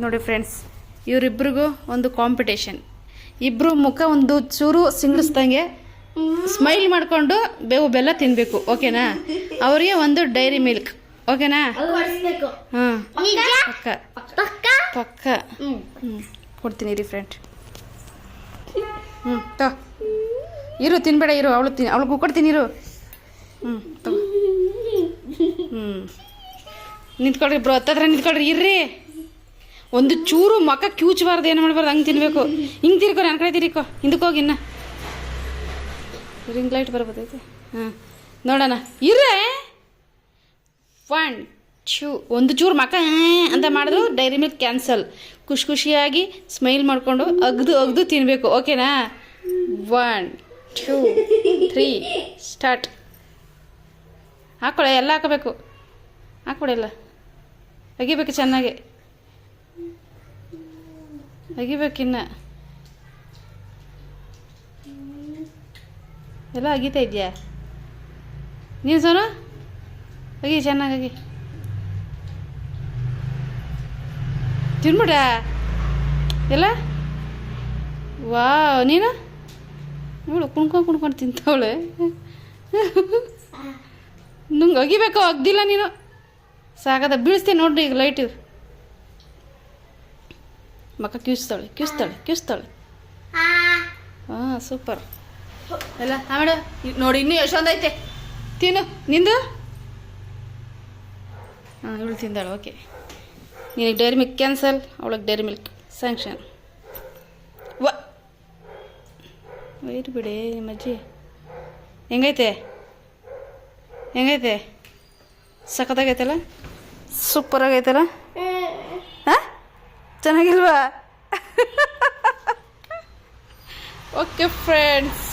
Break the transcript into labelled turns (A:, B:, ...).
A: ನೋಡಿ ಫ್ರೆಂಡ್ಸ್, ಇವರಿಬ್ರಿಗೂ ಒಂದು ಕಾಂಪಿಟೇಷನ್. ಇಬ್ಬರು ಮುಖ ಒಂದು ಚೂರು ಸಿಂಗಡಿಸ್ದಂಗೆ ಸ್ಮೈಲ್ ಮಾಡಿಕೊಂಡು ಬೇವು ಬೆಲ್ಲ ತಿನ್ನಬೇಕು. ಓಕೆನಾ? ಅವರಿಗೆ ಒಂದು ಡೈರಿ ಮಿಲ್ಕ್. ಓಕೆನಾ? ಹಾಂ, ಪಕ್ಕ ಪಕ್ಕ. ಕೊಡ್ತೀನಿ ರೀ ಫ್ರೆಂಡ್. ತಗೋ, ಇರು, ತಿನ್ಬೇಡ, ಇರು. ಅವಳಿಗೆ ಕೊಡ್ತೀನಿ, ಇರು. ತಗೋ. ನಿಂತ್ಕೊಳ್ರಿ ಬ್ರೋ, ಹತ್ತತ್ರ ನಿಂತ್ಕೊಳ್ರಿ, ಇರ್ರಿ. ಒಂದು ಚೂರು ಮಕ್ಕ ಕ್ಯೂಚಬಾರ್ದು, ಏನು ಮಾಡಬಾರ್ದು, ಹಂಗೆ ತಿನ್ಬೇಕು. ಹಿಂಗೆ ತಿರ್ಕೊ, ನನ್ನ ಕಡೆ ತಿರ್ಕೊ, ಹಿಂದಕ್ಕೆ ಹೋಗಿ. ಇನ್ನು ರಿಂಗ್ ಲೈಟ್ ಬರ್ಬೋದೈತೆ. ಹಾಂ, ನೋಡೋಣ, ಇರ್ರೇ. 1 2 ಒಂದು ಚೂರು ಮಕ್ಕ ಅಂತ ಮಾಡಿದ್ರು ಡೈರಿ ಮಿಲ್ಕ್ ಕ್ಯಾನ್ಸಲ್. ಖುಷಿಯಾಗಿ ಸ್ಮೈಲ್ ಮಾಡಿಕೊಂಡು ಅಗ್ದು ತಿನ್ನಬೇಕು. ಓಕೆನಾ? 1 2 3 ಸ್ಟಾರ್ಟ್. ಹಾಕ್ಕೊಳೆ, ಎಲ್ಲ ಹಾಕಬೇಕು. ಹಾಕ್ಕೊಡೆಲ್ಲ ಅಗಿಬೇಕು, ಚೆನ್ನಾಗಿ ಅಗಿಬೇಕಿನ್ನ. ಎಲ್ಲ ಅಗಿತಾ ಇದೆಯಾ ನೀನು? ಸೋನು, ಅಗಿ, ಚೆನ್ನಾಗಿ ತಿನ್ಬಿಡ ಎಲ್ಲ. ವಾವ್, ನೀನು ನೋಡು, ಕುಣ್ಕೊಂಡು ತಿಂತವಳೆ. ನಂಗೆ ಅಗಿಬೇಕು, ಅಗ್ದಿಲ್ಲ ನೀನು. ಸಾಕದ, ಬೀಳಿಸ್ತೀನಿ ನೋಡ್ರಿ ಈಗ ಲೈಟು. ಮಕ್ಕ ಕ್ಯೂಸ್ತಾಳೆ. ಹಾಂ, ಸೂಪರ್. ಎಲ್ಲ ಆಮೇಲೆ ನೋಡಿ, ಇನ್ನೂ ಎಷ್ಟೊಂದೈತೆ. ತಿನ್ನು, ನಿಂದು. ಹಾಂ, ಇವಳು ತಿಂದಾಳೆ. ಓಕೆ, ನಿನಗೆ ಡೈರಿ ಮಿಲ್ಕ್ ಕ್ಯಾನ್ಸಲ್, ಅವಳಿಗೆ ಡೈರಿ ಮಿಲ್ಕ್ ಸ್ಯಾಂಕ್ಷನ್. ವೈರು ಬಿಡಿ ನಿಮ್ಮಜ್ಜಿ. ಹೆಂಗೈತೆ ಸಖತ್ತಾಗೈತಲ್ಲ, ಸೂಪರಾಗೈತಲ್ಲ. ಹಾಂ, ಚೆನ್ನಾಗಿಲ್ವಾ? Okay friends.